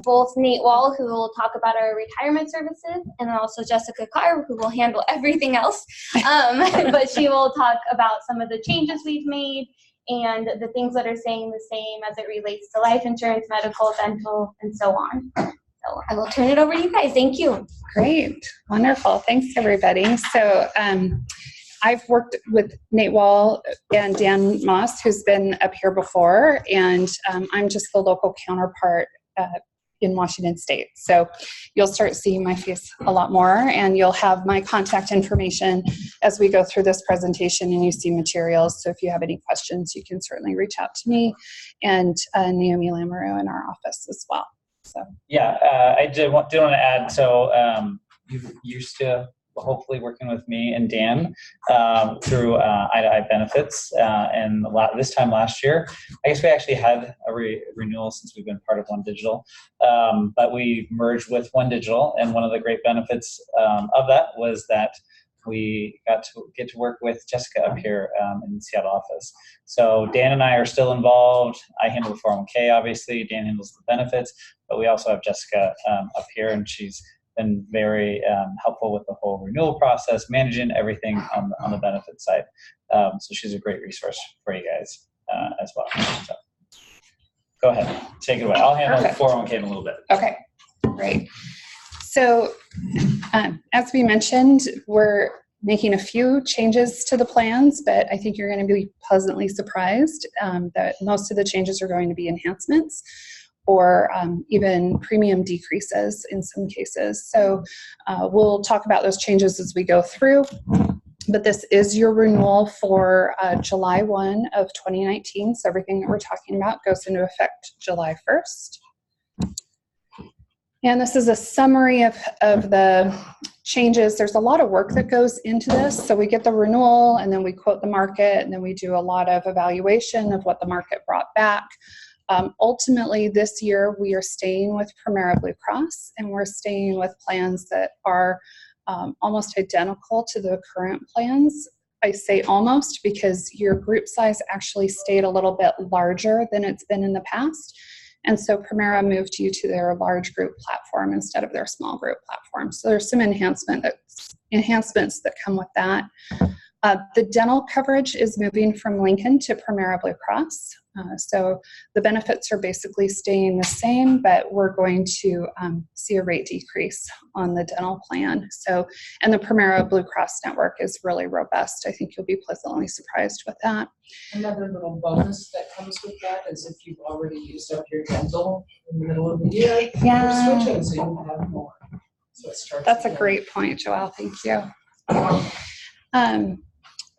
both Nate Wall, who will talk about our retirement services, and also Jessica Carr, who will handle everything else. But she will talk about some of the changes we've made and the things that are staying the same as it relates to life insurance, medical, dental, and so on. So I will turn it over to you guys. Thank you. Great. Wonderful. Thanks, everybody. So I've worked with Nate Wall and Dan Moss, who's been up here before, and I'm just the local counterpart in Washington State. So you'll start seeing my face a lot more, and you'll have my contact information as we go through this presentation and you see materials. So if you have any questions, you can certainly reach out to me and Naomi Lamoureux in our office as well. So yeah, I did want to add, so you used to hopefully working with me and Dan through I benefits, and this time last year, I guess we actually had a renewal since we've been part of One Digital, but we merged with One Digital, and one of the great benefits of that was that we got to get to work with Jessica up here in the Seattle office. So Dan and I are still involved. I handle the 401k, obviously. Dan handles the benefits, but we also have Jessica up here, and she's been very helpful with the whole renewal process, managing everything on the benefit side. So she's a great resource for you guys as well. So go ahead, take it away. I'll handle the 401k in a little bit. Okay, great. So as we mentioned, we're making a few changes to the plans, but I think you're going to be pleasantly surprised that most of the changes are going to be enhancements, or even premium decreases in some cases. So we'll talk about those changes as we go through, but this is your renewal for July 1 of 2019. So everything that we're talking about goes into effect July 1st. And this is a summary of the changes. There's a lot of work that goes into this. So we get the renewal, and then we quote the market, and then we do a lot of evaluation of what the market brought back. Ultimately, this year, we are staying with Premera Blue Cross, and we're staying with plans that are almost identical to the current plans. I say almost because your group size actually stayed a little bit larger than it's been in the past. And so Premera moved you to their large group platform instead of their small group platform. So there's some enhancements that come with that. The dental coverage is moving from Lincoln to Premera Blue Cross. So the benefits are basically staying the same, but we're going to see a rate decrease on the dental plan. So, and the Premera Blue Cross network is really robust. I think you'll be pleasantly surprised with that. Another little bonus that comes with that is if you've already used up your dental in the middle of the year, you're switching, so you have more. So it starts. That's a great point, Joelle. Thank you.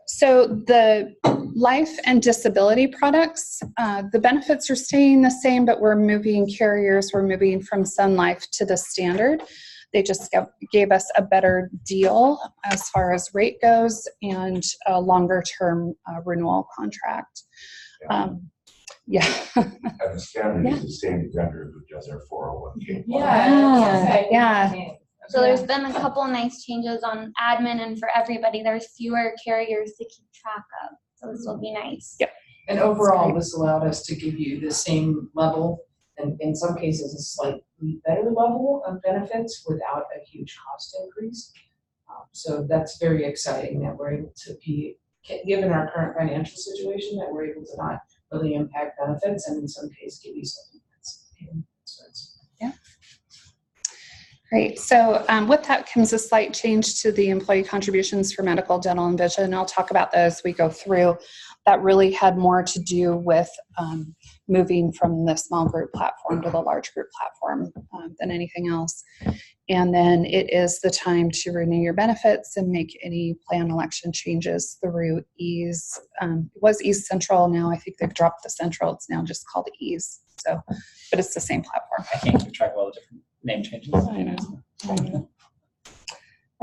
So the life and disability products, the benefits are staying the same, but we're moving carriers. We're moving from Sun Life to the standard. They just gave us a better deal as far as rate goes and a longer term renewal contract. Yeah. And the standard is the same vendor who does our 401k. Yeah. So there's been a couple nice changes on admin, and for everybody, there's fewer carriers to keep track of. So this will be nice. Yep. And overall, this allowed us to give you the same level, and in some cases, a slightly better level of benefits without a huge cost increase. So that's very exciting that we're able to be, given our current financial situation, that we're able to not really impact benefits, and in some cases, give you something that's expensive. Yeah. Great. So with that comes a slight change to the employee contributions for medical, dental, and vision. I'll talk about those as we go through. That really had more to do with moving from the small group platform to the large group platform than anything else. And then it is the time to renew your benefits and make any plan election changes through EASE. It was EASE Central. Now I think they've dropped the Central. It's now just called EASE. So, but it's the same platform. I can't keep track of all the different name changes. I know.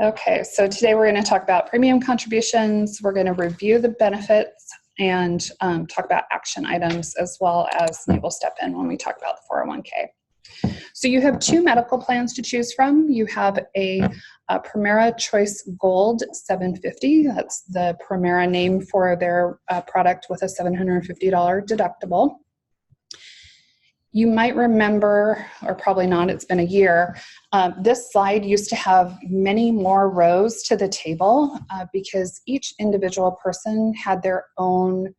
Okay, so today we're going to talk about premium contributions. We're going to review the benefits and talk about action items, as well as Nate will step in when we talk about the 401k. So you have two medical plans to choose from. You have a Premera Choice Gold 750. That's the Premera name for their product with a $750 deductible. You might remember, or probably not, it's been a year, this slide used to have many more rows to the table because each individual person had their own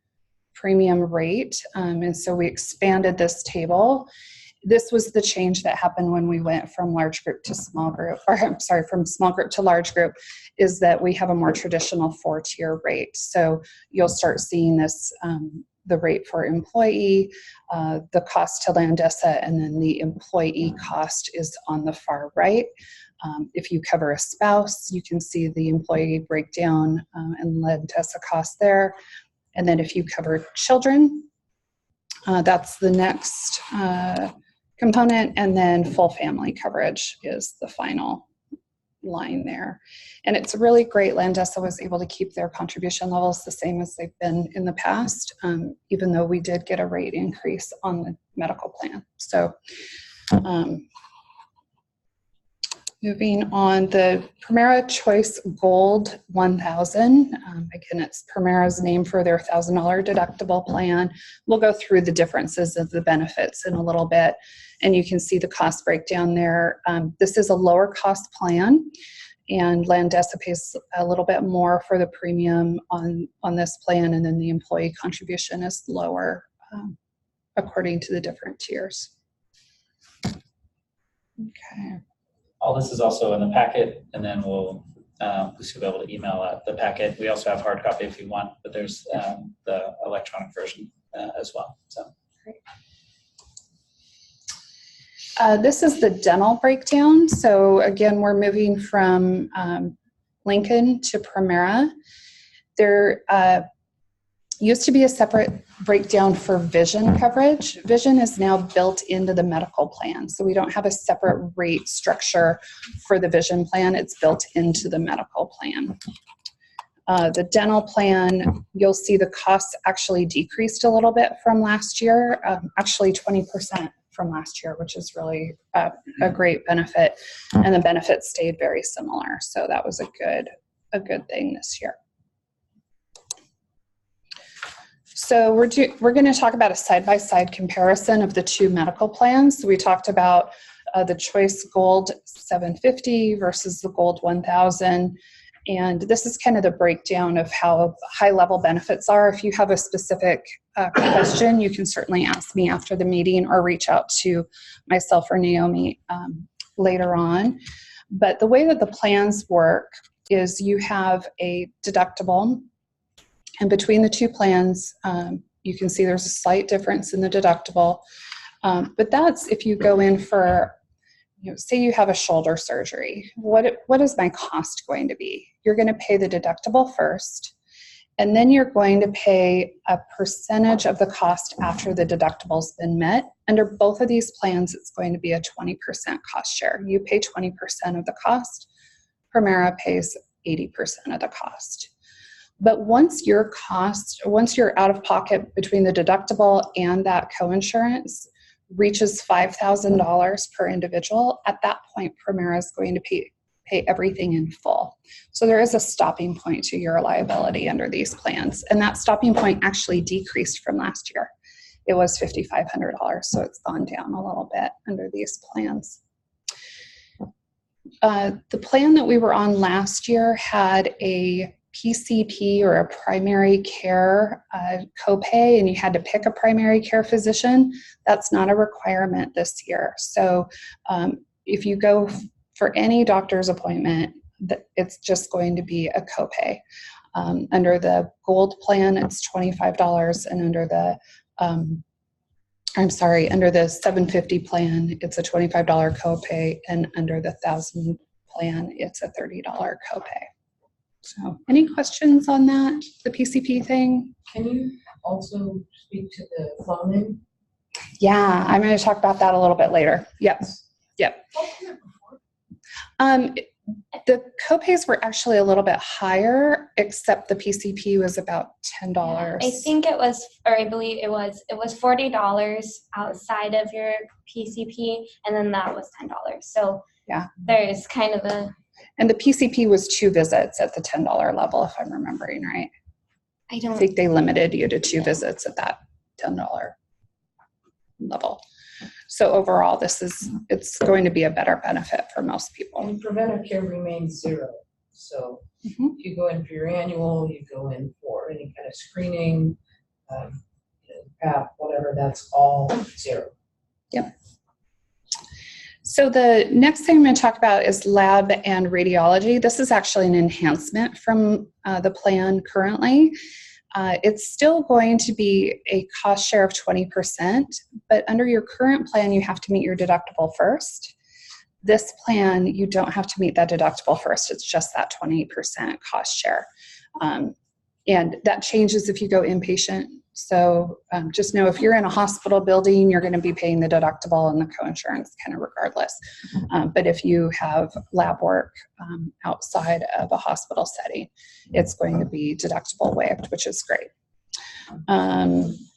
premium rate. And so we expanded this table. This was the change that happened when we went from large group to small group, or I'm sorry, from small group to large group, is that we have a more traditional 4-tier rate. So you'll start seeing this, the rate for employee, the cost to Landesa, and then the employee cost is on the far right. If you cover a spouse, you can see the employee breakdown and Landesa cost there. And then if you cover children, that's the next component, and then full family coverage is the final line there. And it's really great. Landesa was able to keep their contribution levels the same as they've been in the past, even though we did get a rate increase on the medical plan. So moving on, the Premera Choice Gold 1000. Again, it's Premera's name for their $1,000 deductible plan. We'll go through the differences of the benefits in a little bit, and you can see the cost breakdown there. This is a lower cost plan, and Landesa pays a little bit more for the premium on this plan, and then the employee contribution is lower according to the different tiers. Okay. All this is also in the packet, and then we'll be able to email out the packet. We also have hard copy if you want, but there's the electronic version as well. So. This is the dental breakdown. So again, we're moving from Lincoln to Premera. There used to be a separate breakdown for vision coverage. Vision is now built into the medical plan. So we don't have a separate rate structure for the vision plan. It's built into the medical plan. The dental plan, you'll see the costs actually decreased a little bit from last year, actually 20% from last year, which is really a great benefit. And the benefits stayed very similar. So that was a good thing this year. So we're going to talk about a side-by-side comparison of the two medical plans. So we talked about the Choice Gold 750 versus the Gold 1000. And this is kind of the breakdown of how high-level benefits are. If you have a specific question, you can certainly ask me after the meeting or reach out to myself or Naomi later on. But the way that the plans work is you have a deductible. And between the two plans, you can see there's a slight difference in the deductible. But that's if you go in for, say you have a shoulder surgery. What is my cost going to be? You're going to pay the deductible first, and then you're going to pay a percentage of the cost after the deductible's been met. Under both of these plans, it's going to be a 20% cost share. You pay 20% of the cost. Premera pays 80% of the cost. But once you're out of pocket between the deductible and that coinsurance reaches $5,000 per individual, at that point, Premera is going to pay everything in full. So there is a stopping point to your liability under these plans. And that stopping point actually decreased from last year. It was $5,500, so it's gone down a little bit under these plans. The plan that we were on last year had a PCP or a primary care copay, and you had to pick a primary care physician. That's not a requirement this year. So if you go for any doctor's appointment, it's just going to be a copay. Under the Gold plan, it's $25, and under the under the 750 plan, it's a $25 copay, and under the 1000 plan, it's a $30 copay. So any questions on that, the PCP thing? Can you also speak to the phone-in? Yeah, I'm going to talk about that a little bit later. Yep. The copays were actually a little bit higher, except the PCP was about $10. I think it was, or I believe it was $40 outside of your PCP, and then that was $10. So yeah, there's kind of a. And the PCP was 2 visits at the $10 level, if I'm remembering right. I think they limited you to 2 visits at that $10 level. So overall, it's going to be a better benefit for most people. And preventive care remains zero. So Mhm. if you go in for your annual, you go in for any kind of screening, PAP, whatever, that's all zero. Yep. So the next thing I'm going to talk about is lab and radiology. This is actually an enhancement from the plan currently. It's still going to be a cost share of 20%, but under your current plan, you have to meet your deductible first. This plan, you don't have to meet that deductible first. It's just that 20% cost share. And that changes if you go inpatient. So just know if you're in a hospital building, you're going to be paying the deductible and the coinsurance kind of regardless. But if you have lab work outside of a hospital setting, it's going to be deductible waived, which is great.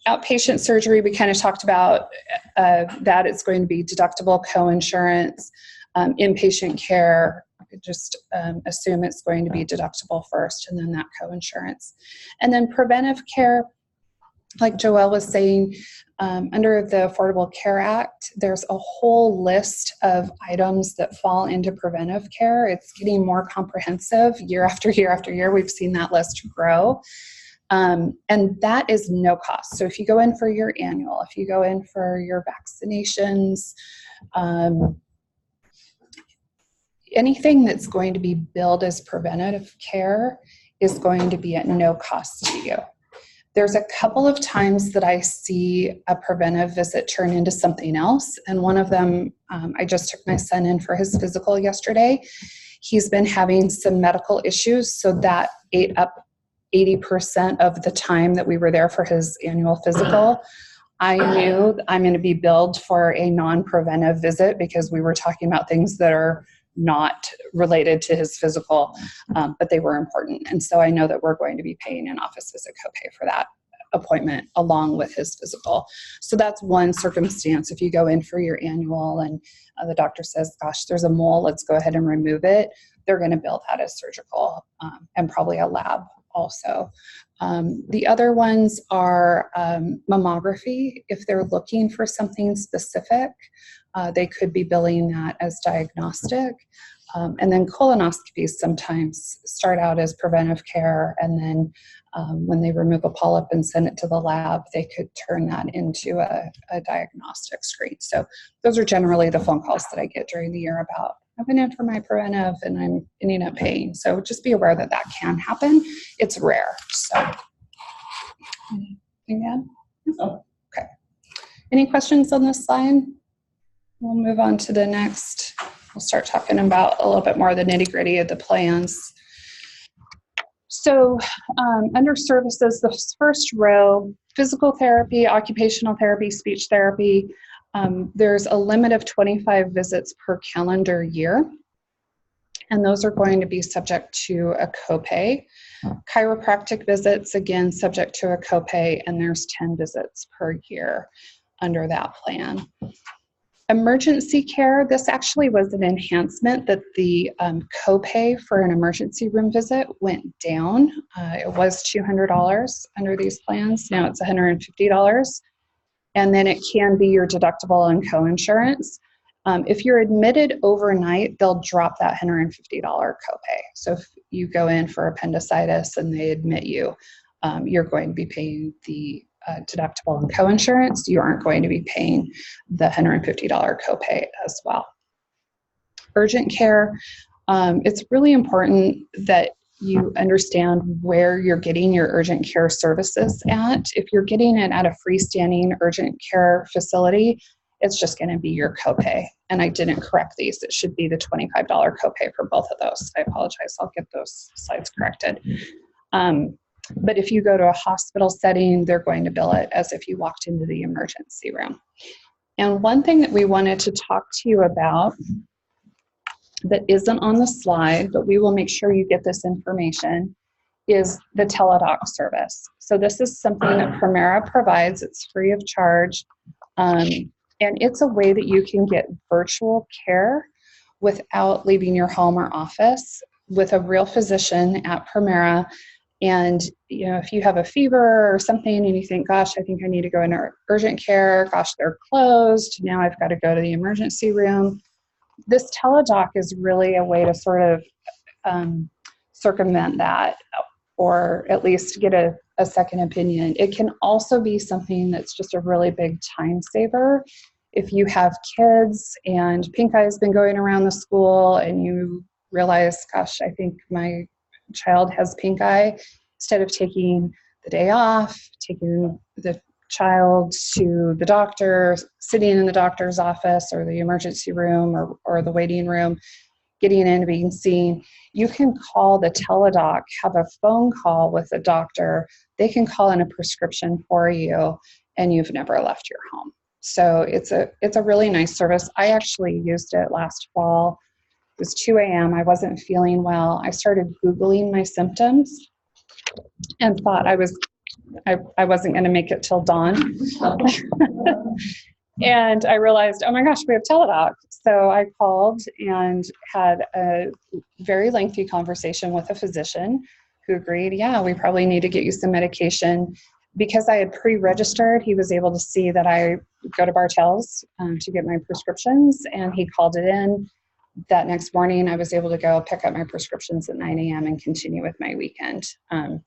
Outpatient surgery, we kind of talked about that it's going to be deductible coinsurance. Inpatient care, just assume it's going to be deductible first and then that coinsurance. And then preventive care, like Joelle was saying, under the Affordable Care Act, there's a whole list of items that fall into preventive care. It's getting more comprehensive year after year after year. We've seen that list grow. And that is no cost. So if you go in for your annual, if you go in for your vaccinations, anything that's going to be billed as preventative care is going to be at no cost to you. There's a couple of times that I see a preventive visit turn into something else. And one of them, I just took my son in for his physical yesterday. He's been having some medical issues, so that ate up 80% of the time that we were there for his annual physical. I knew I'm going to be billed for a non-preventive visit because we were talking about things that are not related to his physical, but they were important. And so I know that we're going to be paying an office visit copay for that appointment along with his physical. So that's one circumstance. If you go in for your annual and the doctor says, gosh, there's a mole, let's go ahead and remove it, they're going to bill that as surgical and probably a lab also. The other ones are mammography. If they're looking for something specific, they could be billing that as diagnostic. And then colonoscopies sometimes start out as preventive care, and then when they remove a polyp and send it to the lab, they could turn that into a diagnostic screen. So those are generally the phone calls that I get during the year about, I've been in for my preventive and I'm ending up paying. So just be aware that that can happen. It's rare. So anything to add? No. Okay. Any questions on this slide? We'll move on to the next. We'll start talking about a little bit more of the nitty-gritty of the plans. So under services, the first row, physical therapy, occupational therapy, speech therapy, there's a limit of 25 visits per calendar year, and those are going to be subject to a copay. Chiropractic visits, again, subject to a copay, and there's 10 visits per year under that plan. Emergency care, this actually was an enhancement that the copay for an emergency room visit went down. It was $200 under these plans. Now it's $150. And then it can be your deductible and coinsurance. If you're admitted overnight, they'll drop that $150 copay. So if you go in for appendicitis and they admit you, you're going to be paying the deductible and coinsurance. You aren't going to be paying the $150 copay as well. Urgent care, it's really important that you understand where you're getting your urgent care services at. If you're getting it at a freestanding urgent care facility, it's just going to be your copay. And I didn't correct these. It should be the $25 copay for both of those. I apologize. I'll get those slides corrected. But if you go to a hospital setting, they're going to bill it as if you walked into the emergency room. And one thing that we wanted to talk to you about that isn't on the slide, but we will make sure you get this information, is the teledoc service. So this is something that Premera provides. It's free of charge. And it's a way that you can get virtual care without leaving your home or office with a real physician at Premera. And, if you have a fever or something and you think, gosh, I think I need to go into urgent care, gosh, they're closed, now I've got to go to the emergency room. This teledoc is really a way to sort of circumvent that, or at least get a second opinion. It can also be something that's just a really big time saver. If you have kids and pink eye has been going around the school and you realize, gosh, I think my child has pink eye, instead of taking the day off, taking the child to the doctor, sitting in the doctor's office or the emergency room or the waiting room, getting in, being seen, you can call the teledoc, have a phone call with a doctor. They can call in a prescription for you, and you've never left your home. So it's a really nice service. I actually used it last fall. It was 2 a.m. I wasn't feeling well. I started Googling my symptoms and thought I wasn't going to make it till dawn. And I realized, oh my gosh, we have teledoc. So I called and had a very lengthy conversation with a physician who agreed, yeah, we probably need to get you some medication. Because I had pre-registered, he was able to see that I go to Bartell's to get my prescriptions, and he called it in. That next morning, I was able to go pick up my prescriptions at 9 a.m. and continue with my weekend. And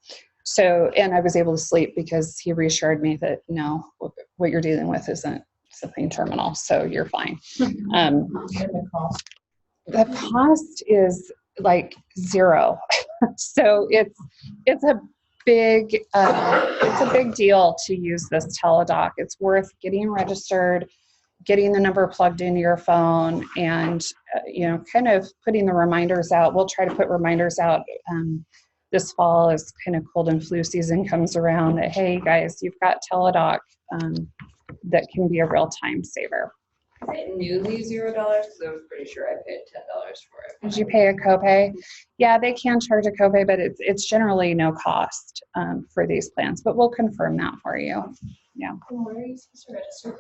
I was able to sleep because he reassured me that, no, what you're dealing with isn't something terminal, so you're fine. And The cost is like zero. So it's a big deal to use this teledoc. It's worth getting registered, getting the number plugged into your phone, and kind of putting the reminders out. We'll try to put reminders out this fall as kind of cold and flu season comes around that, hey guys, you've got teledoc that can be a real time saver. Is it newly $0? Because I was pretty sure I paid $10 for it. Did you pay a copay? Yeah, they can charge a copay, but it's generally no cost for these plans, but we'll confirm that for you. Yeah. And where are you supposed to register?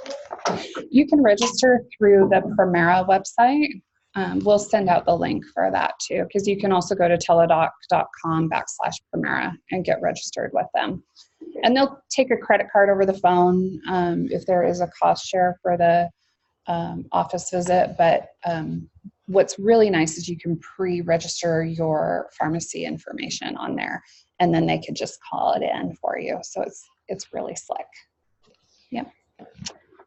You can register through the Premera website. We'll send out the link for that too, because you can also go to teledoc.com/Premera and get registered with them. And they'll take a credit card over the phone if there is a cost share for the office visit. But what's really nice is you can pre-register your pharmacy information on there, and then they can just call it in for you. So it's really slick. Yep.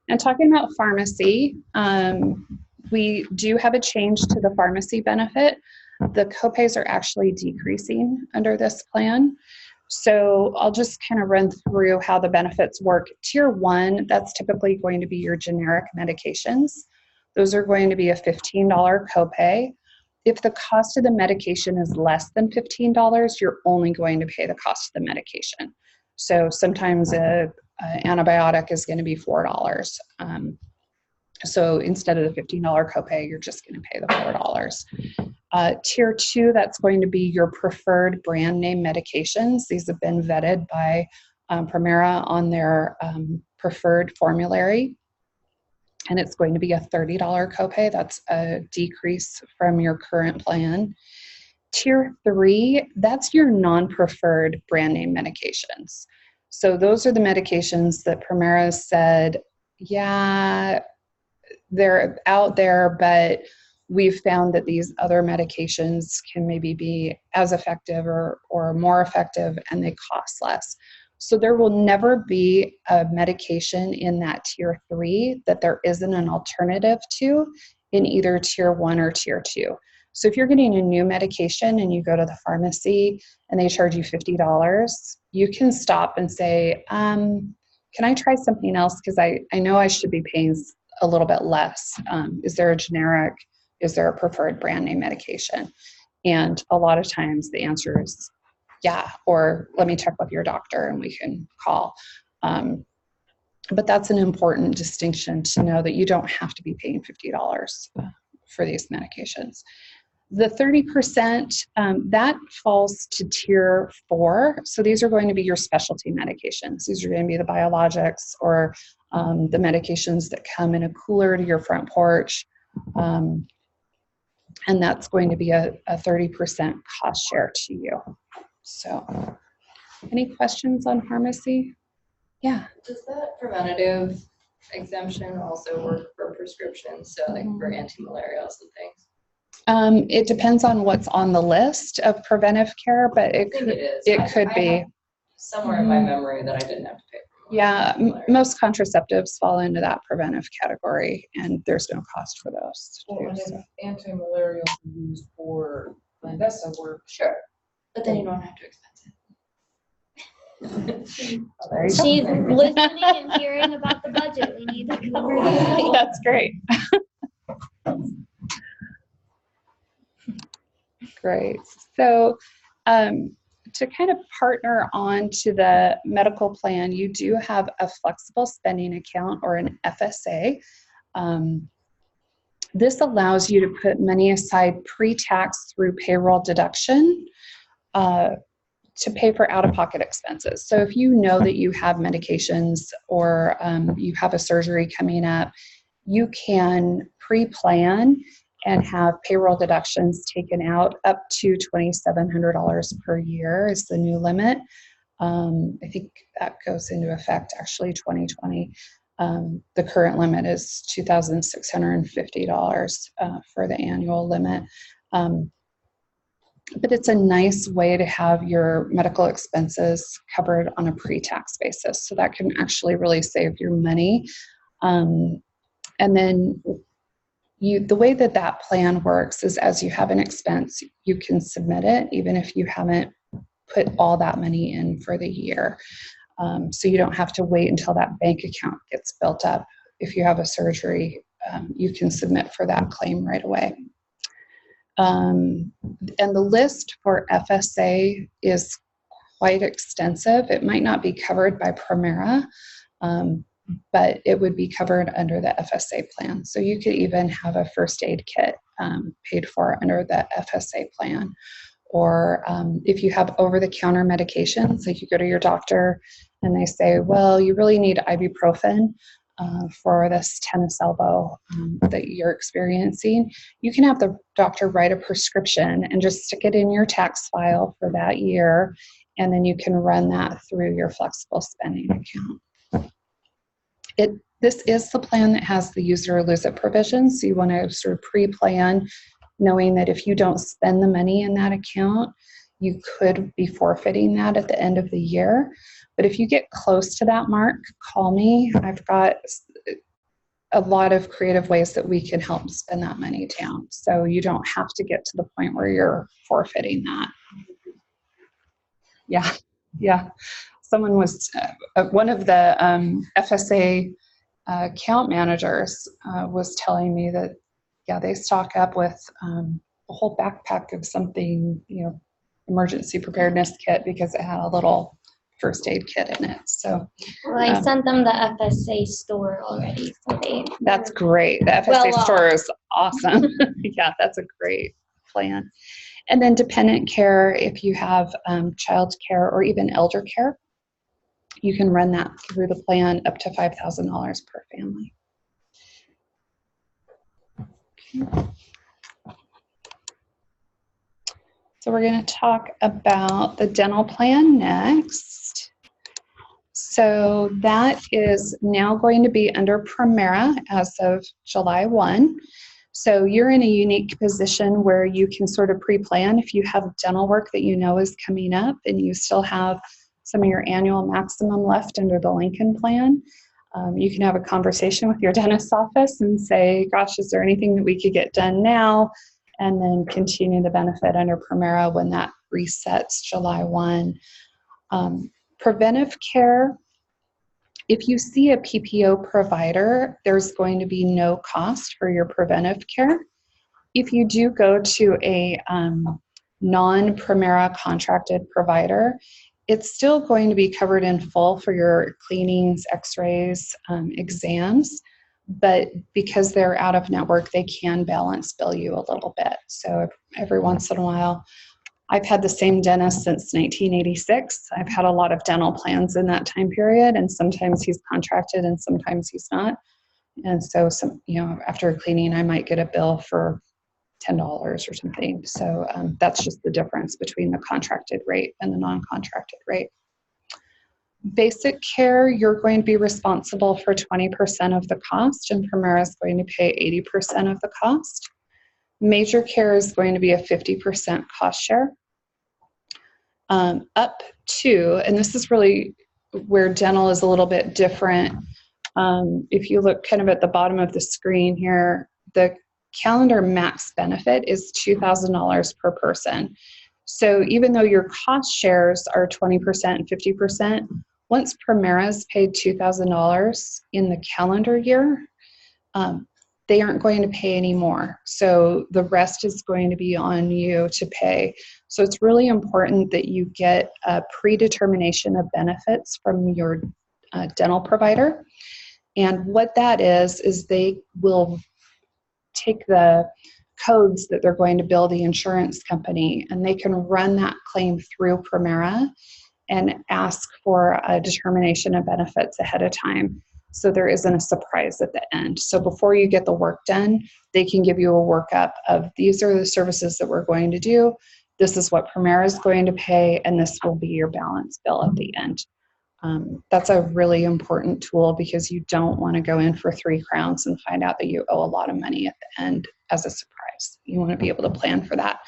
And talking about pharmacy, we do have a change to the pharmacy benefit. The copays are actually decreasing under this plan. So I'll just kind of run through how the benefits work. Tier 1, that's typically going to be your generic medications. Those are going to be a $15 copay. If the cost of the medication is less than $15, you're only going to pay the cost of the medication. So sometimes an antibiotic is going to be $4. So instead of the $15 copay, you're just going to pay the $4. Tier 2, that's going to be your preferred brand name medications. These have been vetted by Premera on their preferred formulary. And it's going to be a $30 copay. That's a decrease from your current plan. Tier 3, that's your non-preferred brand name medications. So those are the medications that Premera said, yeah, they're out there, but we've found that these other medications can maybe be as effective or more effective, and they cost less. So there will never be a medication in that tier 3 that there isn't an alternative to in either tier 1 or tier 2. So if you're getting a new medication and you go to the pharmacy and they charge you $50, you can stop and say, can I try something else? Because I know I should be paying a little bit less. Is there a generic? Is there a preferred brand name medication? And a lot of times the answer is yeah, or let me check with your doctor and we can call. But that's an important distinction to know, that you don't have to be paying $50 for these medications. The 30%, that falls to tier 4. So these are going to be your specialty medications. These are going to be the biologics or the medications that come in a cooler to your front porch. And that's going to be a 30% cost share to you. So Any questions on pharmacy? Yeah. Does that preventative exemption also work for prescriptions? So like for antimalarials and things? It depends on what's on the list of preventive care, but I think it is. it I could be. have somewhere in my memory that I didn't have to pay for. Yeah, most contraceptives fall into that preventive category, and there's no cost for those. Well, and So. if anti-malarial is used for Landesa work, Sure. But then you don't have to expense it. She's listening and hearing about the budget. We need to cover you. That's great. Great. So to kind of partner on to the medical plan, you do have a flexible spending account or an FSA. This allows you to put money aside pre-tax through payroll deduction to pay for out-of-pocket expenses. So if you know that you have medications or you have a surgery coming up, you can pre-plan and have payroll deductions taken out up to $2,700 per year is the new limit. I think that goes into effect actually 2020. The current limit is $2,650 for the annual limit. But it's a nice way to have your medical expenses covered on a pre-tax basis. So that can actually really save your money. And then the way that that plan works is as you have an expense, you can submit it even if you haven't put all that money in for the year. So you don't have to wait until that bank account gets built up. If you have a surgery, you can submit for that claim right away. And the list for FSA is quite extensive. It might not be covered by Premera, but it would be covered under the FSA plan. So you could even have a first aid kit paid for under the FSA plan. Or if you have over-the-counter medications, like you go to your doctor and they say, well, you really need ibuprofen for this tennis elbow that you're experiencing, you can have the doctor write a prescription and just stick it in your tax file for that year, and then you can run that through your flexible spending account. This is the plan that has the use it or lose it provisions, so you want to sort of pre-plan knowing that if you don't spend the money in that account, you could be forfeiting that at the end of the year. But if you get close to that mark, call me. I've got a lot of creative ways that we can help spend that money down. So you don't have to get to the point where you're forfeiting that. Yeah. Someone was, one of the FSA account managers was telling me that, yeah, they stock up with a whole backpack of something, emergency preparedness kit because it had a little first aid kit in it. So well, I sent them the FSA store already. So that's great. The FSA store is awesome. Yeah, that's a great plan. And then dependent care, if you have child care or even elder care, you can run that through the plan up to $5,000 per family. Okay. So we're going to talk about the dental plan next. So that is now going to be under Premera as of July 1. So you're in a unique position where you can sort of pre-plan if you have dental work that you know is coming up and you still have some of your annual maximum left under the Lincoln plan. You can have a conversation with your dentist's office and say, gosh, is there anything that we could get done now? And then continue the benefit under Premera when that resets July 1. Preventive care, if you see a PPO provider, there's going to be no cost for your preventive care. If you do go to a non-Premera contracted provider, it's still going to be covered in full for your cleanings, x-rays, exams. But because they're out of network, they can balance bill you a little bit. So every once in a while, I've had the same dentist since 1986. I've had a lot of dental plans in that time period, and sometimes he's contracted and sometimes he's not. And so after a cleaning, I might get a bill for $10 or something. So that's just the difference between the contracted rate and the non-contracted rate. Basic care, you're going to be responsible for 20% of the cost, and Premera is going to pay 80% of the cost. Major care is going to be a 50% cost share. Up to, and this is really where dental is a little bit different. If you look kind of at the bottom of the screen here, the calendar max benefit is $2,000 per person. So even though your cost shares are 20% and 50%, once Premera's paid $2,000 in the calendar year, they aren't going to pay any more. So the rest is going to be on you to pay. So it's really important that you get a predetermination of benefits from your dental provider. And what that is they will take the codes that they're going to bill the insurance company, and they can run that claim through Premera and ask for a determination of benefits ahead of time, so there isn't a surprise at the end. So before you get the work done, they can give you a workup of, these are the services that we're going to do, this is what Premera is going to pay, and this will be your balance bill at the end. That's a really important tool, because you don't want to go in for 3 crowns and find out that you owe a lot of money at the end as a surprise. You want to be able to plan for that.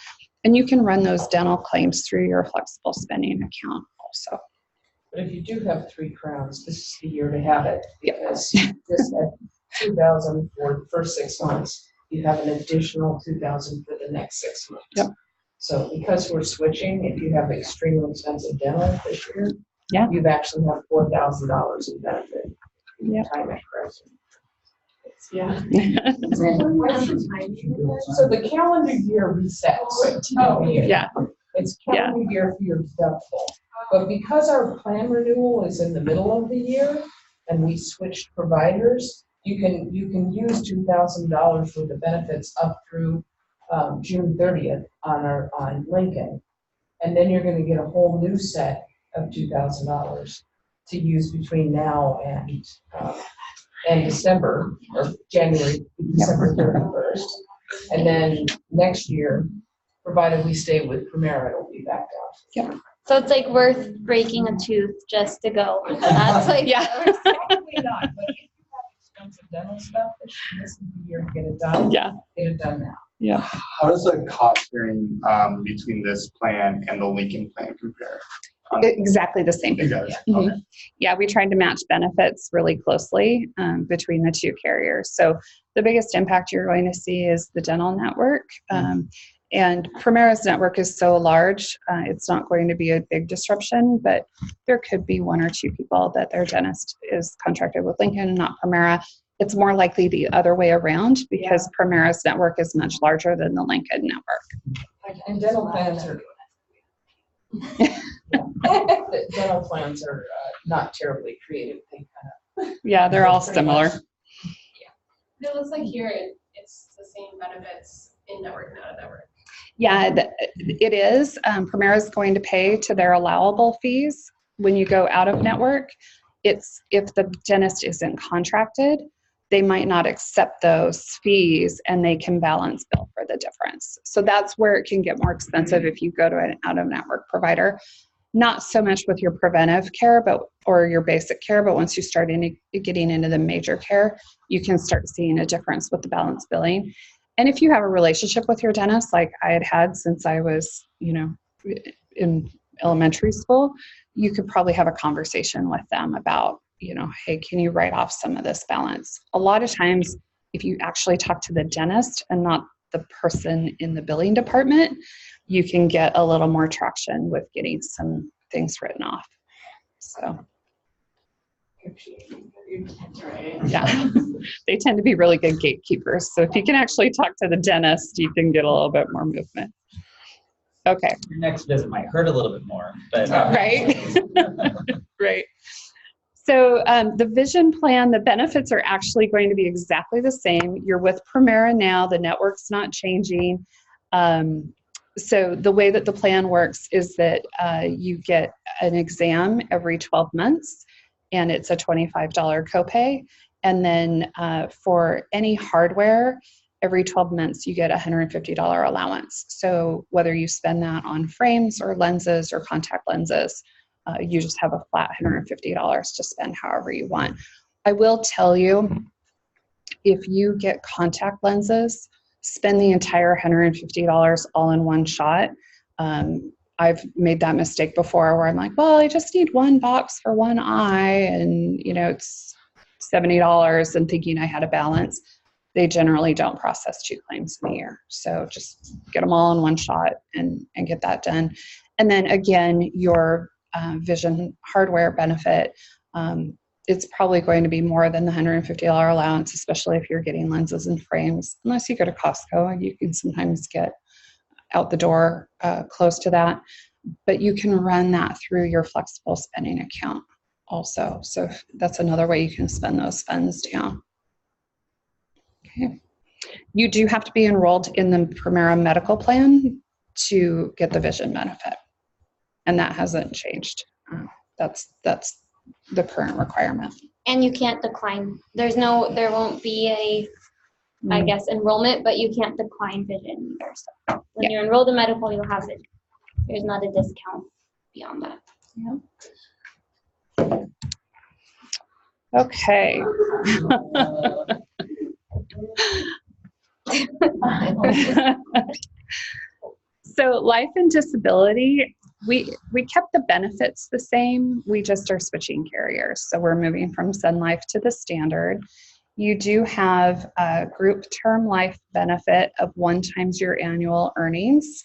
And you can run those dental claims through your flexible spending account also. But if you do have 3 crowns, this is the year to have it, because this at $2,000 for the first 6 months, you have an additional $2,000 for the next 6 months. Yep. So because we're switching, if you have extremely expensive dental this year, yeah, you've actually have $4,000 in benefit in Yep. time at present. Yeah. So the calendar year resets. Yeah. It's calendar year for your deductible. But because our plan renewal is in the middle of the year and we switched providers, you can use $2,000 for the benefits up through June 30th on Lincoln. And then you're going to get a whole new set of $2,000 to use between now and December, or December 31st. And then next year, provided we stay with Premera, it'll be back down. Yep. So it's like worth breaking a tooth just to go. That's like, Yeah. Probably not, but if you have expensive dental stuff, this is the year to get it done. Yeah. Get it done now. Yeah. How does the cost sharing between this plan and the Lincoln plan compare? Exactly the same. You guys, Mhm. okay. Yeah, we tried to match benefits really closely between the 2 carriers. So the biggest impact you're going to see is the dental network. And Premera's network is so large, it's not going to be a big disruption, but there could be 1 or 2 people that their dentist is contracted with Lincoln and not Premera. It's more likely the other way around, because Premera's network is much larger than the Lincoln network. And dental plans are the dental plans are not terribly creative. They kind of Yeah, they're all pretty similar. much- It looks like here it's the same benefits in network and out of network. Yeah, it is. Premera is going to pay to their allowable fees when you go out of network. It's if the dentist isn't contracted, they might not accept those fees, and they can balance bill for the difference. So that's where it can get more expensive if you go to an out-of-network provider. Not so much with your preventive care, or your basic care, but once you start getting into the major care, you can start seeing a difference with the balance billing. And if you have a relationship with your dentist, like I had since I was, in elementary school, you could probably have a conversation with them about, hey, can you write off some of this balance? A lot of times, if you actually talk to the dentist and not the person in the billing department, you can get a little more traction with getting some things written off. So, yeah, they tend to be really good gatekeepers. So if you can actually talk to the dentist, you can get a little bit more movement. Okay. Your next visit might hurt a little bit more, but Right. Right. So the vision plan, the benefits are actually going to be exactly the same. You're with Premera now. The network's not changing. So the way that the plan works is that you get an exam every 12 months, and it's a $25 copay. And then for any hardware, every 12 months, you get a $150 allowance. So whether you spend that on frames or lenses or contact lenses, You just have a flat $150 to spend however you want. I will tell you, if you get contact lenses, spend the entire $150 all in one shot. I've made that mistake before where I'm like, well, I just need one box for one eye, and it's $70 and thinking I had a balance. They generally don't process 2 claims in a year. So just get them all in one shot and get that done. And then again, your vision hardware benefit, it's probably going to be more than the $150 allowance, especially if you're getting lenses and frames. Unless you go to Costco, you can sometimes get out the door close to that. But you can run that through your flexible spending account also. So that's another way you can spend those funds down. Okay. You do have to be enrolled in the Primera medical plan to get the vision benefit. And that hasn't changed. That's the current requirement. And you can't decline. There won't be I guess, enrollment, but you can't decline vision either. So when you're enrolled in medical, you'll have it. There's not a discount beyond that. Yeah. Okay. So life and disability, we kept the benefits the same. We just are switching carriers. So we're moving from Sun Life to the standard. You do have a group term life benefit of 1 times your annual earnings,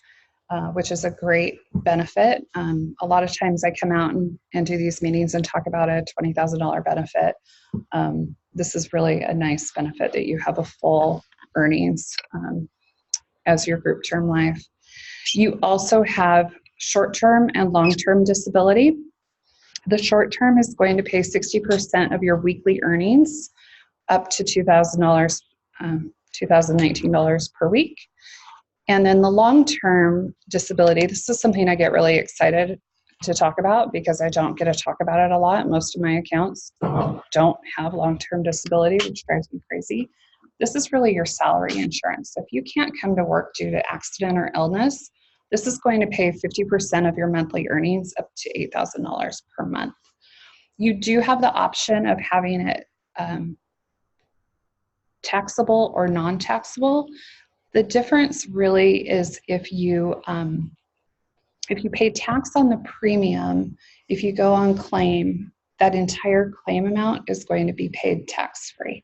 which is a great benefit. A lot of times I come out and do these meetings and talk about a $20,000 benefit. This is really a nice benefit that you have a full earnings as your group term life. You also have short-term and long-term disability. The short-term is going to pay 60% of your weekly earnings up to $2,000, $2,019 per week. And then the long-term disability, this is something I get really excited to talk about because I don't get to talk about it a lot. Most of my accounts don't have long-term disability, which drives me crazy. This is really your salary insurance. If you can't come to work due to accident or illness, this is going to pay 50% of your monthly earnings up to $8,000 per month. You do have the option of having it taxable or non-taxable. The difference really is if you pay tax on the premium, if you go on claim, that entire claim amount is going to be paid tax-free.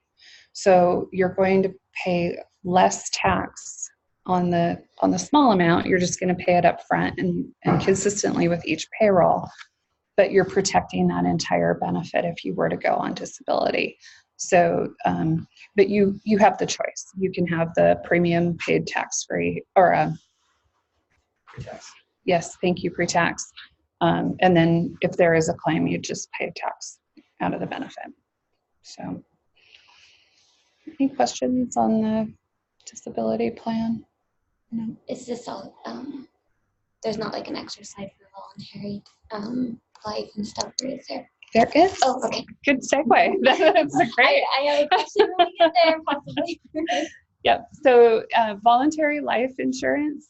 So you're going to pay less tax on the small amount. You're just going to pay it up front and consistently with each payroll, but you're protecting that entire benefit if you were to go on disability. So, but you have the choice. You can have the premium paid tax-free or Pre-tax. yes, thank you, pre-tax. And then if there is a claim, you just pay tax out of the benefit. So any questions on the disability plan? No. Is this all, there's not like an exercise for voluntary life and stuff, or is there? There is. Oh, okay. Good segue. That's a great. I have a question when we get there, possibly. Yep. So voluntary life insurance,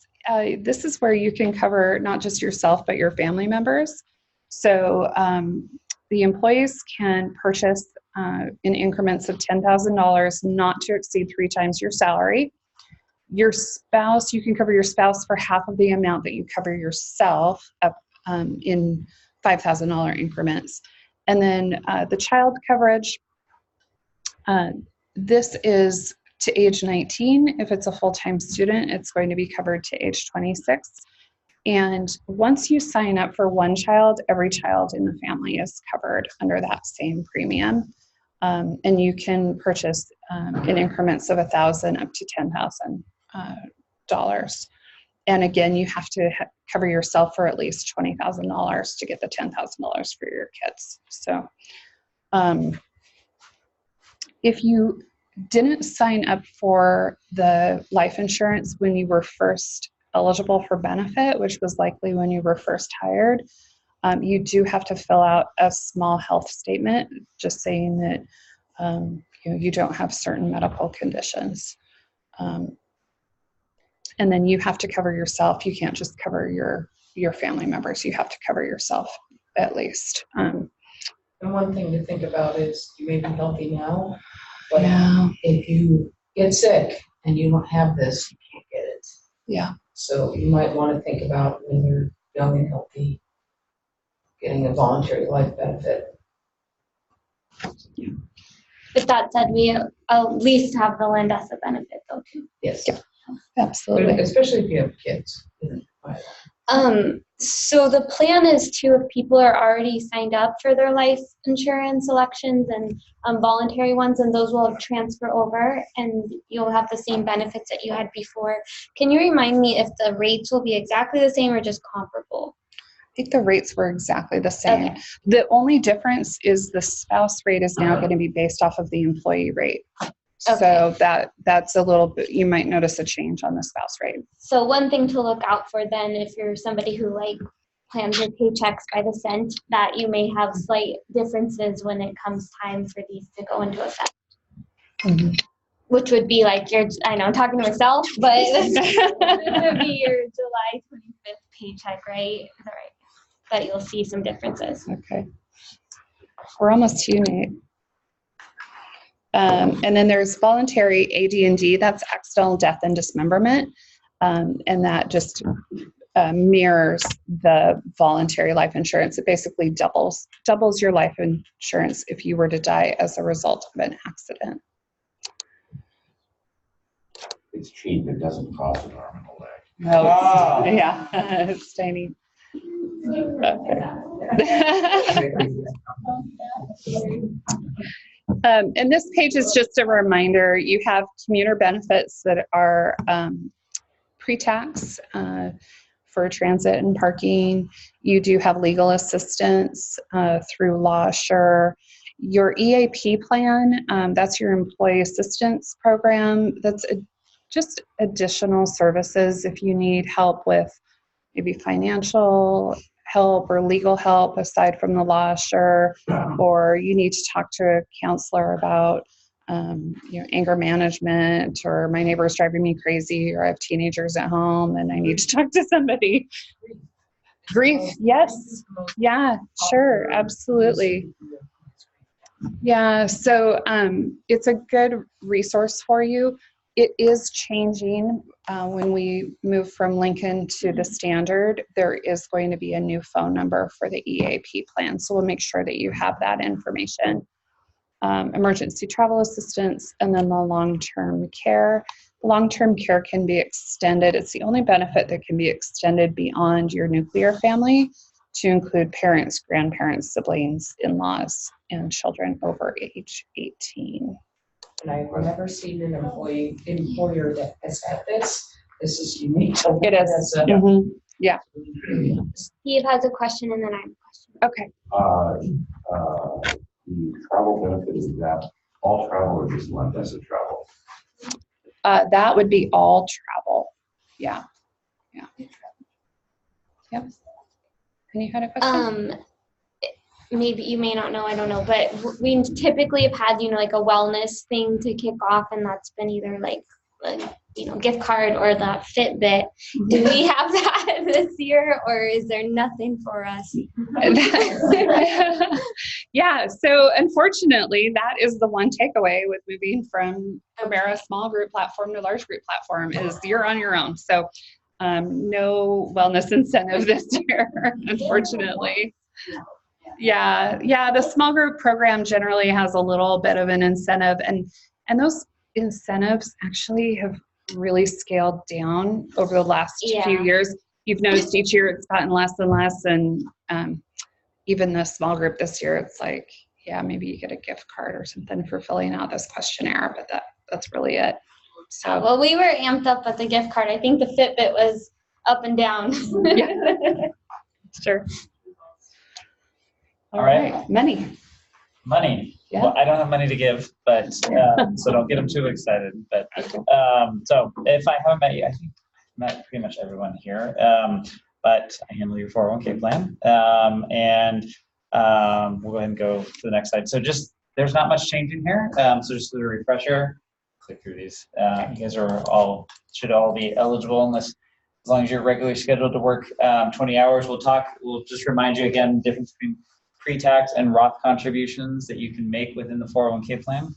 this is where you can cover not just yourself, but your family members. So the employees can purchase in increments of $10,000, not to exceed 3 times your salary. Your spouse, you can cover your spouse for half of the amount that you cover yourself up in $5,000 increments. And then the child coverage, this is to age 19. If it's a full-time student, it's going to be covered to age 26. And once you sign up for one child, every child in the family is covered under that same premium. And you can purchase in increments of $1,000 up to $10,000. And again, you have to cover yourself for at least $20,000 to get the $10,000 for your kids. So if you didn't sign up for the life insurance when you were first eligible for benefit, which was likely when you were first hired, you do have to fill out a small health statement just saying that you don't have certain medical conditions. And then you have to cover yourself. You can't just cover your family members. You have to cover yourself at least. And one thing to think about is you may be healthy now, but Yeah. if you get sick and you don't have this, you can't get it. Yeah. So you might want to think about when you're young and healthy, getting a voluntary life benefit. With that said, we at least have the Landesa benefit though too. Yes. Absolutely. Especially if you have kids. So the plan is to, if people are already signed up for their life insurance elections and voluntary ones, and those will transfer over and you'll have the same benefits that you had before. Can you remind me if the rates will be exactly the same or just comparable? I think the rates were exactly the same. Okay. The only difference is the spouse rate is now going to be based off of the employee rate. Okay. So that's a little bit, you might notice a change on the spouse rate. So one thing to look out for then, if you're somebody who like plans your paychecks by the cent, that you may have slight differences when it comes time for these to go into effect. Mm-hmm. Which would be like I know I'm talking to myself, but this would be your July 25th paycheck, right? Is that right? That you'll see some differences. Okay. We're almost to you, Nate. And then there's voluntary AD&D, that's accidental death and dismemberment. And that just mirrors the voluntary life insurance. It basically doubles your life insurance if you were to die as a result of an accident. It's cheap, it doesn't cost an arm and a leg. No, yeah, it's tiny. Okay. And this page is just a reminder, you have commuter benefits that are pre-tax for transit and parking. You do have legal assistance through Law Assure. Your EAP plan, that's your employee assistance program. That's just additional services if you need help with maybe financial help or legal help aside from the Law Assure, or you need to talk to a counselor about anger management, or my neighbor's driving me crazy, or I have teenagers at home and I need to talk to somebody. Grief, yes. Yeah, sure, absolutely. Yeah, so it's a good resource for you. It is changing when we move from Lincoln to the standard. There is going to be a new phone number for the EAP plan, so we'll make sure that you have that information. Emergency travel assistance, and then the long-term care. Long-term care can be extended. It's the only benefit that can be extended beyond your nuclear family to include parents, grandparents, siblings, in-laws, and children over age 18. And I've never seen an employer that has had this. This is unique. It is. Yeah. Steve has a question and then I have a question. Okay. The travel benefit, is that all travel or just Landesa travel? That would be all travel. Yeah. Yeah. Yep. And you had a question? Maybe you may not know, I don't know, but we typically have had, like a wellness thing to kick off, and that's been either like a gift card or the Fitbit. Do we have that this year, or is there nothing for us? Yeah, so unfortunately, that is the one takeaway with moving from Primera small group platform to large group platform is you're on your own. So no wellness incentive this year, unfortunately. Yeah, the small group program generally has a little bit of an incentive, and those incentives actually have really scaled down over the last few years. You've noticed each year it's gotten less and less, and even the small group this year, it's like, yeah, maybe you get a gift card or something for filling out this questionnaire, but that's really it. So well, we were amped up with the gift card. I think the Fitbit was up and down. Yeah. Sure. All right. Money. Yeah. Well, I don't have money to give, but so don't get them too excited. But so if I haven't met you, I think I've met pretty much everyone here. But I handle your 401k plan, and we'll go ahead and go to the next slide. So just there's not much changing here. So just as a refresher, click through these. You guys should all be eligible unless as long as you're regularly scheduled to work 20 hours. We'll just remind you again, the difference between pre-tax and Roth contributions that you can make within the 401k plan.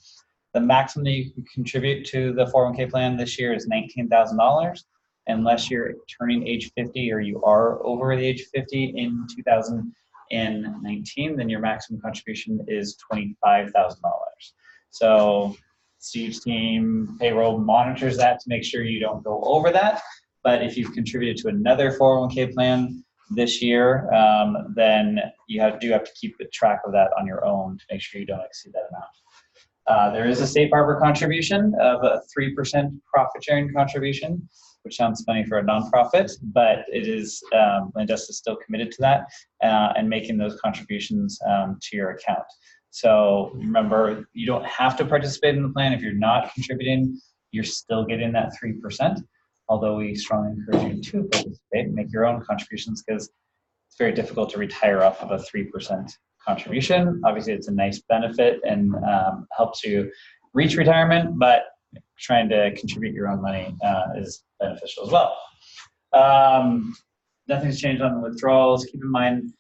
The maximum that you can contribute to the 401k plan this year is $19,000, unless you're turning age 50 or you are over the age 50 in 2019, then your maximum contribution is $25,000. So Steve's team payroll monitors that to make sure you don't go over that. But if you've contributed to another 401k plan this year, then you do have to keep track of that on your own to make sure you don't exceed that amount. There is a safe harbor contribution of a 3% profit sharing contribution, which sounds funny for a nonprofit, but it is, Landesa is still committed to that and making those contributions to your account. So remember, you don't have to participate in the plan. If you're not contributing, you're still getting that 3%, although we strongly encourage you to participate and make your own contributions, because it's very difficult to retire off of a 3% contribution. Obviously, it's a nice benefit and helps you reach retirement, but trying to contribute your own money is beneficial as well. Nothing's changed on the withdrawals. Keep in mind,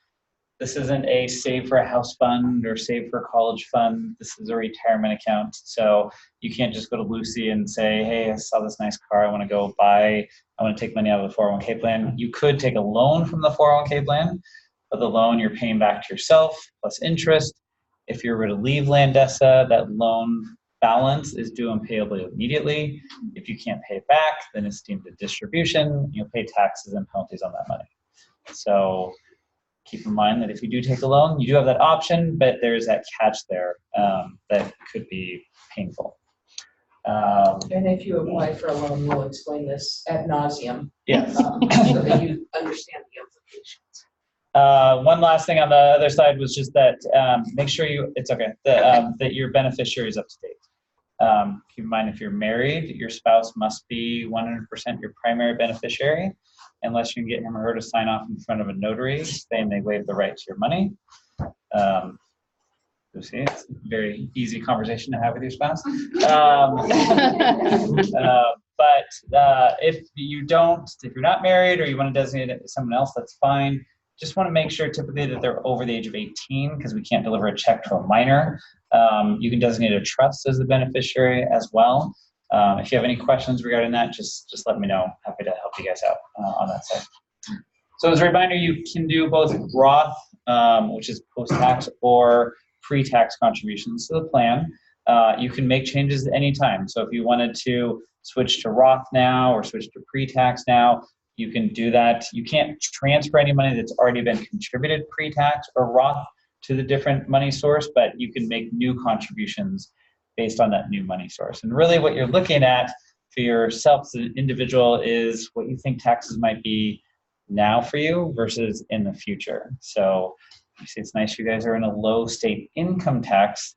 this isn't a save for a house fund or save for a college fund. This is a retirement account. So you can't just go to Lucy and say, hey, I saw this nice car, I want to go buy, I want to take money out of the 401k plan. You could take a loan from the 401k plan, but the loan you're paying back to yourself plus interest. If you were to leave Landesa, that loan balance is due and payable immediately. If you can't pay it back, then it's deemed a distribution. You'll pay taxes and penalties on that money. So keep in mind that if you do take a loan, you do have that option, but there's that catch there that could be painful. And if you apply for a loan, we'll explain this ad nauseum. Yes. So that you understand the implications. One last thing on the other side was just that make sure that your beneficiary is up to date. Keep in mind, if you're married, your spouse must be 100% your primary beneficiary, unless you can get him or her to sign off in front of a notary saying they waive the right to your money. You see, it's a very easy conversation to have with your spouse. But if you're not married or you want to designate it to someone else, that's fine. Just want to make sure typically that they're over the age of 18, because we can't deliver a check to a minor. You can designate a trust as the beneficiary as well. If you have any questions regarding that, just let me know. Happy to help you guys out on that side. So as a reminder, you can do both Roth, which is post-tax, or pre-tax contributions to the plan. You can make changes at any time. So if you wanted to switch to Roth now or switch to pre-tax now, you can do that. You can't transfer any money that's already been contributed pre-tax or Roth to the different money source, but you can make new contributions based on that new money source. And really what you're looking at for yourself as an individual is what you think taxes might be now for you versus in the future. So you see, it's nice you guys are in a low state income tax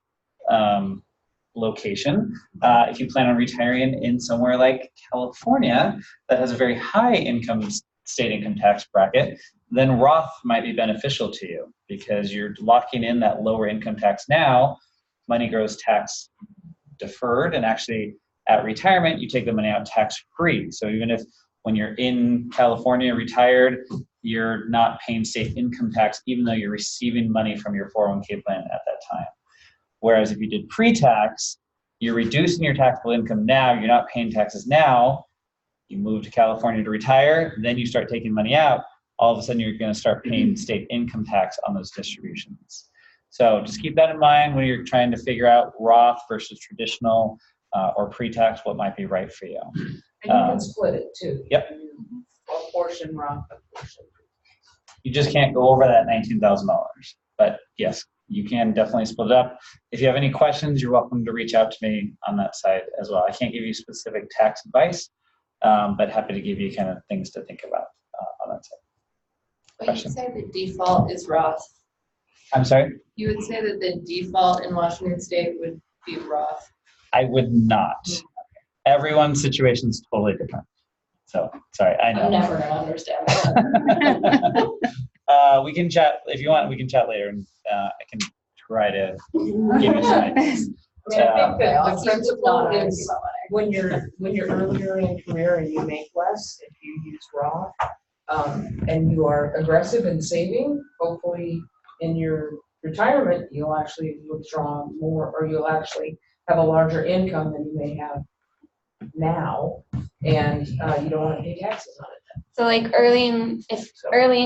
location. If you plan on retiring in somewhere like California that has a very high state income tax bracket, then Roth might be beneficial to you because you're locking in that lower income tax now. Money grows tax deferred, and actually at retirement, you take the money out tax free. So even if when you're in California retired, you're not paying state income tax, even though you're receiving money from your 401k plan at that time. Whereas if you did pre-tax, you're reducing your taxable income now, you're not paying taxes now, you move to California to retire, then you start taking money out, all of a sudden you're going to start paying state income tax on those distributions. So just keep that in mind when you're trying to figure out Roth versus traditional or pre-tax, what might be right for you. And you can split it too. Yep. A portion Roth, a portion. You just can't go over that $19,000. But yes, you can definitely split it up. If you have any questions, you're welcome to reach out to me on that side as well. I can't give you specific tax advice, but happy to give you kind of things to think about on that side. But you say the default is Roth. I'm sorry? You would say that the default in Washington State would be Roth. I would not. Everyone's situation is totally different. So, sorry, I know. I'm never going to understand that. We can chat, if you want, we can chat later, and I can try to give you some ideas. I mean, I think that the It's principle not is when you're earlier in career and you make less, if you use Roth, and you are aggressive in saving, hopefully in your retirement, you'll actually withdraw more, or you'll actually have a larger income than you may have now, and you don't want to pay taxes on it. So like early in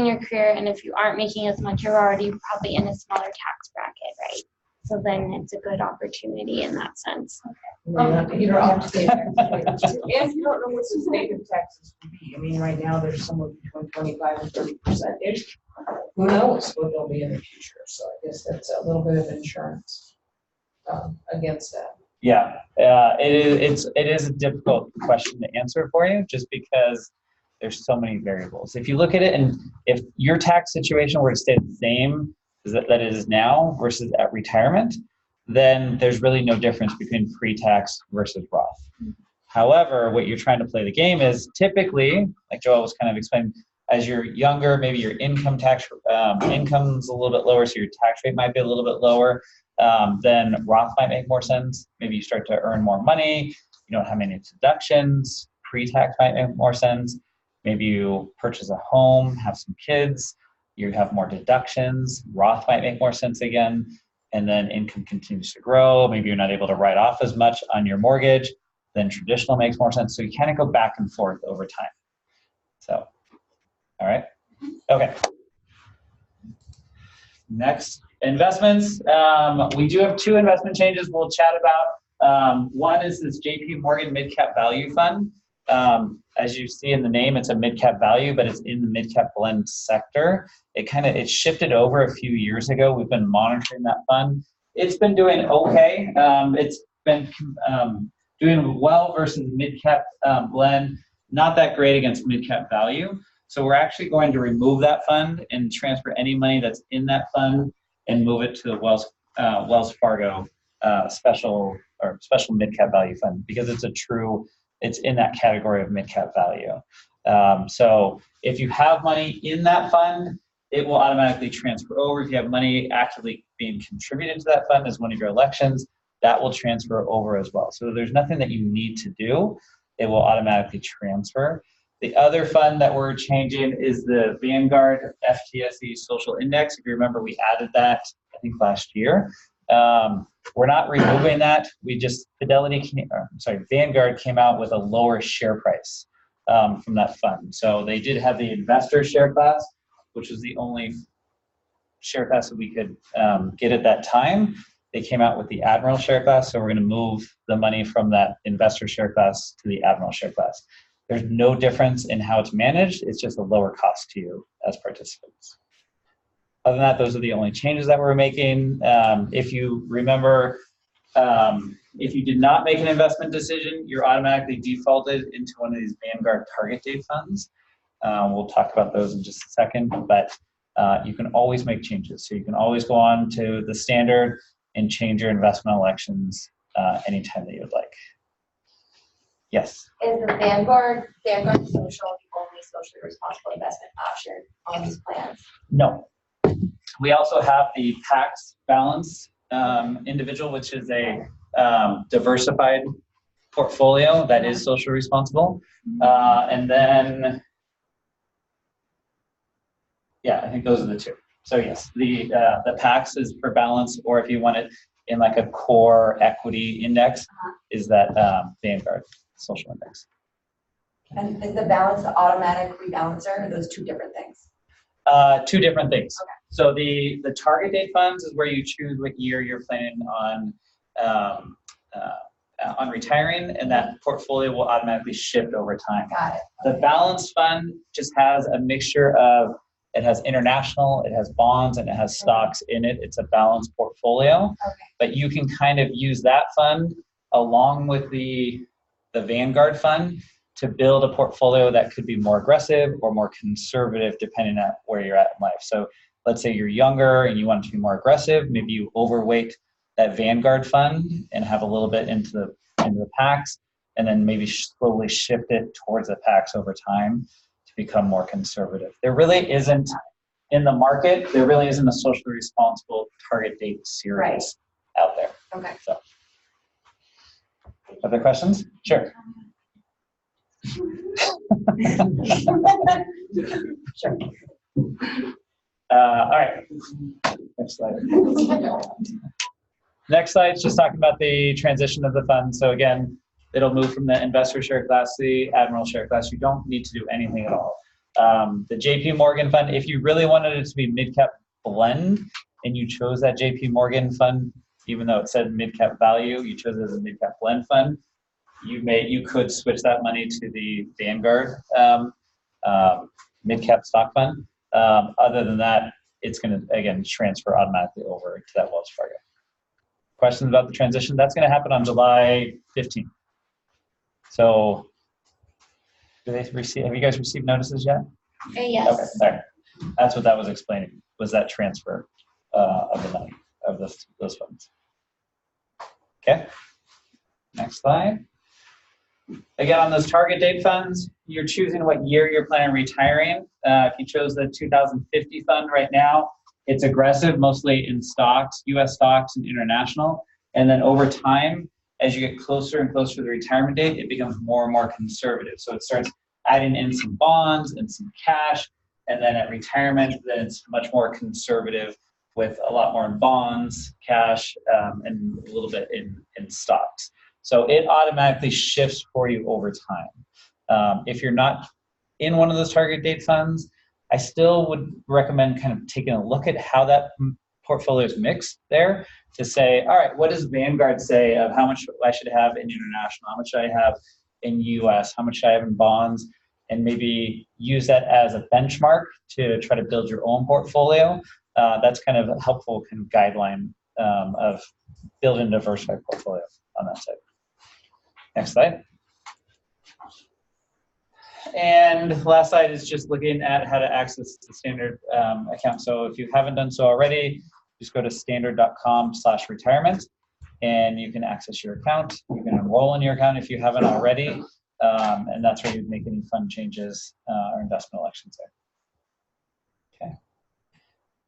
your career, and if you aren't making as much, you're already probably in a smaller tax bracket, right? So then it's a good opportunity in that sense. You don't have to pay taxes. And you don't know what the state of taxes will be. I mean, right now, there's somewhere between 25 and 30%-ish. Who knows what they'll be in the future? So I guess that's a little bit of insurance against that. Yeah, it is a difficult question to answer for you, just because there's so many variables. If you look at it, and if your tax situation were to stay the same as that it is now versus at retirement, then there's really no difference between pre-tax versus Roth. However, what you're trying to play the game is typically, like Joel was kind of explaining, as you're younger, maybe your income's a little bit lower, so your tax rate might be a little bit lower. Then Roth might make more sense. Maybe you start to earn more money. You don't have any deductions. Pre-tax might make more sense. Maybe you purchase a home, have some kids. You have more deductions. Roth might make more sense again. And then income continues to grow. Maybe you're not able to write off as much on your mortgage. Then traditional makes more sense. So you kind of go back and forth over time. So, all right. Okay. Next, investments. We do have 2 investment changes we'll chat about. One is this JP Morgan Mid-Cap Value Fund. As you see in the name, it's a mid-cap value, but it's in the mid-cap blend sector. It shifted over a few years ago. We've been monitoring that fund. It's been doing okay. It's been doing well versus mid-cap blend, not that great against mid-cap value. So we're actually going to remove that fund and transfer any money that's in that fund and move it to the Wells Fargo special mid-cap value fund, because it's in that category of mid-cap value. So if you have money in that fund, it will automatically transfer over. If you have money actively being contributed to that fund as one of your elections, that will transfer over as well. So there's nothing that you need to do. It will automatically transfer. The other fund that we're changing is the Vanguard FTSE Social Index. If you remember, we added that, I think, last year. We're not removing that. Vanguard came out with a lower share price from that fund. So they did have the investor share class, which was the only share class that we could get at that time. They came out with the Admiral share class, so we're going to move the money from that investor share class to the Admiral share class. There's no difference in how it's managed. It's just a lower cost to you as participants. Other than that, those are the only changes that we're making. If you remember, if you did not make an investment decision, you're automatically defaulted into one of these Vanguard target date funds. We'll talk about those in just a second, but you can always make changes. So you can always go on to the standard and change your investment elections anytime that you would like. Yes? Is the Vanguard Social the only socially responsible investment option on these plans? No. We also have the tax balance individual, which is a diversified portfolio that is socially responsible. And then, yeah, I think those are the 2. So yes, the PAX is for balance, or if you want it in like a core equity index, is that Vanguard Social Index. And is the balance the automatic rebalancer, or those 2 different things? 2 different things. Okay. So the target date funds is where you choose what year you're planning on retiring, and that portfolio will automatically shift over time. Got it. The balance fund just has a mixture of, it has international, it has bonds, and it has stocks in it. It's a balanced portfolio. Okay. But you can kind of use that fund along with the Vanguard fund to build a portfolio that could be more aggressive or more conservative depending on where you're at in life. So let's say you're younger and you want to be more aggressive, maybe you overweight that Vanguard fund and have a little bit into the PAX, and then maybe slowly shift it towards the PAX over time to become more conservative. There really isn't, in the market, there really isn't a socially responsible target date series out there. Okay. So, Other questions? Sure. Sure. All right. Next slide. Next slide is just talking about the transition of the fund. So again, it'll move from the investor share class to the admiral share class. You don't need to do anything at all. The JP Morgan fund, if you really wanted it to be mid-cap blend and you chose that JP Morgan fund, even though it said mid-cap value, you chose it as a mid-cap blend fund, you could switch that money to the Vanguard mid-cap stock fund. Other than that, it's going to, again, transfer automatically over to that Wells Fargo. Questions about the transition? That's going to happen on July 15th. So, have you guys received notices yet? Yes. Okay, there. That's what that was explaining, was that transfer of the money, of those funds. Okay, next slide. Again, on those target date funds, you're choosing what year you're planning on retiring. If you chose the 2050 fund right now, it's aggressive, mostly in stocks, US stocks and international. And then over time, as you get closer and closer to the retirement date, it becomes more and more conservative. So it starts adding in some bonds and some cash. And then at retirement, then it's much more conservative with a lot more in bonds, cash, and a little bit in stocks. So it automatically shifts for you over time. If you're not in one of those target date funds, I still would recommend kind of taking a look at how that portfolio is mixed there to say, all right, what does Vanguard say of how much I should have in international, how much I have in US, how much I have in bonds, and maybe use that as a benchmark to try to build your own portfolio. That's kind of a helpful kind of guideline of building a diversified portfolio on that side. Next slide. And last slide is just looking at how to access the standard account. So if you haven't done so already, just go to standard.com/retirement and you can access your account. You can enroll in your account if you haven't already. And that's where you make any fund changes or investment elections there. Okay.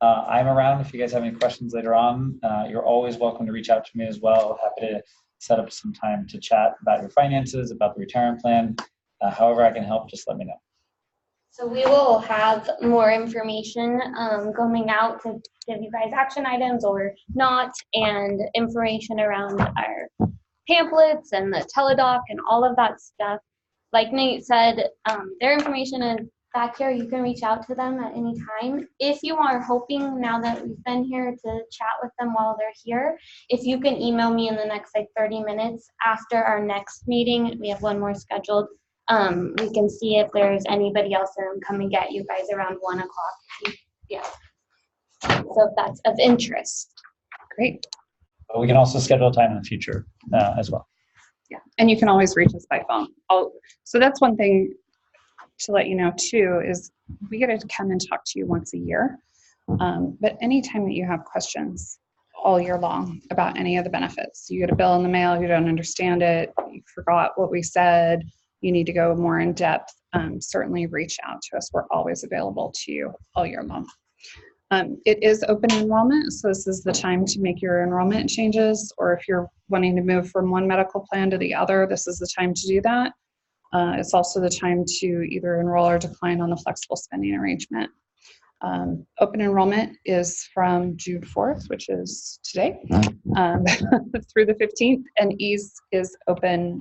I'm around if you guys have any questions later on. You're always welcome to reach out to me as well. Happy to set up some time to chat about your finances, about the retirement plan. However I can help, just let me know. So we will have more information coming out to give you guys action items or not, and information around our pamphlets and the teledoc and all of that stuff. Like Nate said, their information is back here. You can reach out to them at any time. If you are hoping, now that we've been here, to chat with them while they're here, if you can email me in the next 30 minutes after our next meeting, we have one more scheduled. We can see if there's anybody else and come and get you guys around 1 o'clock. Yeah. So if that's of interest. Great. But we can also schedule time in the future as well. Yeah, and you can always reach us by phone. So that's one thing to let you know too, is we get to come and talk to you once a year. But anytime that you have questions all year long about any of the benefits, you get a bill in the mail, you don't understand it, you forgot what we said, you need to go more in depth, certainly reach out to us. We're always available to you all year long. It is open enrollment, so this is the time to make your enrollment changes, or if you're wanting to move from one medical plan to the other, this is the time to do that. It's also the time to either enroll or decline on the flexible spending arrangement. Open enrollment is from June 4th, which is today, through the 15th, and ease is open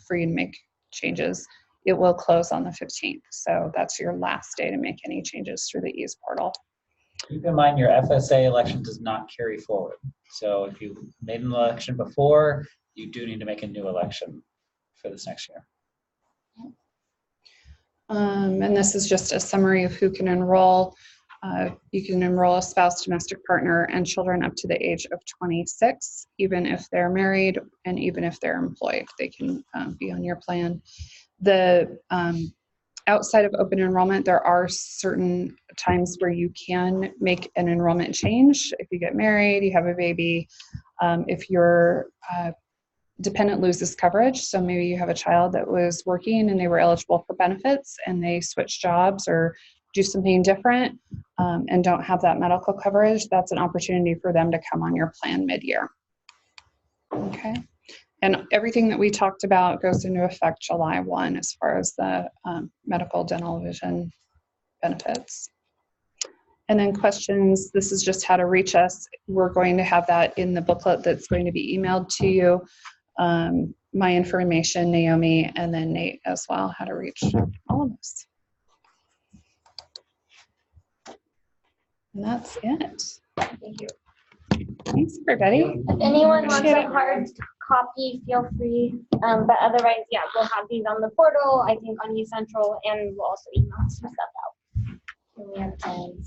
for you to make changes. It will close on the 15th, so that's your last day to make any changes through the ease portal. Keep in mind your FSA election does not carry forward. So if you made an election before, you do need to make a new election for this next year. And this is just a summary of who can enroll. You can enroll a spouse, domestic partner, and children up to the age of 26, even if they're married and even if they're employed, they can be on your plan. The outside of open enrollment, there are certain times where you can make an enrollment change. If you get married, you have a baby, if your dependent loses coverage, so maybe you have a child that was working and they were eligible for benefits and they switch jobs or do something different and don't have that medical coverage, that's an opportunity for them to come on your plan mid-year. Okay. And everything that we talked about goes into effect July 1 as far as the medical, dental, vision benefits. And then questions, this is just how to reach us. We're going to have that in the booklet that's going to be emailed to you. My information, Naomi, and then Nate as well, how to reach all of us. And that's it. Thank you. Thanks, everybody. If anyone wants Appreciate a it. hard copy, feel free. But otherwise, yeah, we'll have these on the portal, I think on eCentral, and we'll also email some stuff out when we have time.